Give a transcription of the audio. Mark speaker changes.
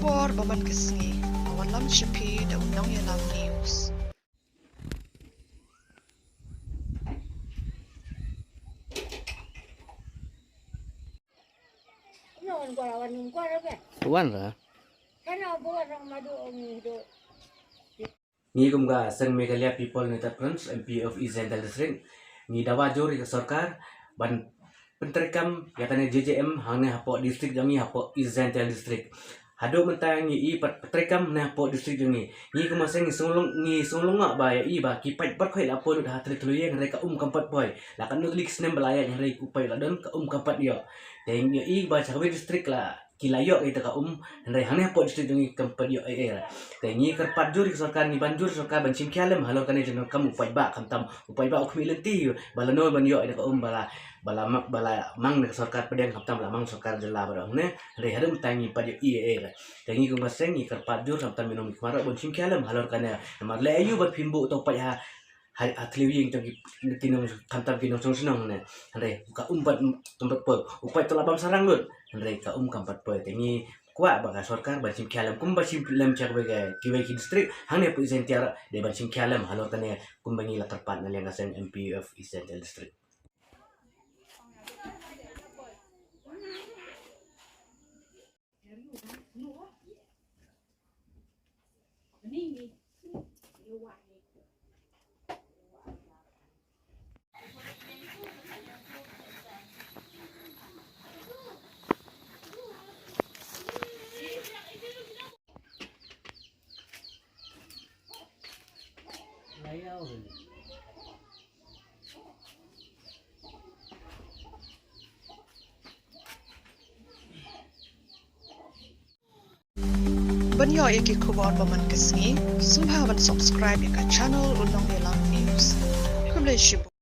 Speaker 1: kubor baman kesngi awan lam shipi da undang yalam news.
Speaker 2: Tuan lah.
Speaker 3: Ni kumga Sang Meghalaya People Netherlands MP of East Central District ni dawa jori ke sarkar ban penterekam yatane JJM hangne hapo district jangi hapo East Central District hado mentang i penterekam na hapo district jangi ni kumaseng ni sulung ba ya i ba kipai pat khoi lapo dah hatri tuluyeng reka kampat boy la kan nulik snem belaya yang rei kupai la don ka kampat dia teng i ba chawe district la kilayo kita ka hendai hane hapo district jangi kampat yo era tengi kerpat juri sarkar ni banjur sarkar bancim kialem halo kane jeno kamu upai ba kamtam upai ba kumilenti bala no ban yo ka bala mang ne sarkar pedang kamtam la mang sarkar jela barang ne re hadam tangi pa yo era tengi ku maseng ni kerpat jur kamtam minum kemara bancim kialem halo kane mar le ayu bat pimbu to pa ya atliwing jang tinong kamtam tinong senang ne re ka umpat tempat pe upai to labam sarang lut re ka kampat pe tengi kuat baka sarkar bancim kialam kum bancim lem cak bega kiwai district hane pu isentiara de bancim kialam halor kane kum bangi la terpat na lenga sen MP of East Central District.
Speaker 1: Banyo iki kubor baman kesngi, sumhawan subscribe ka channel undang yalam news. Kumle shibu.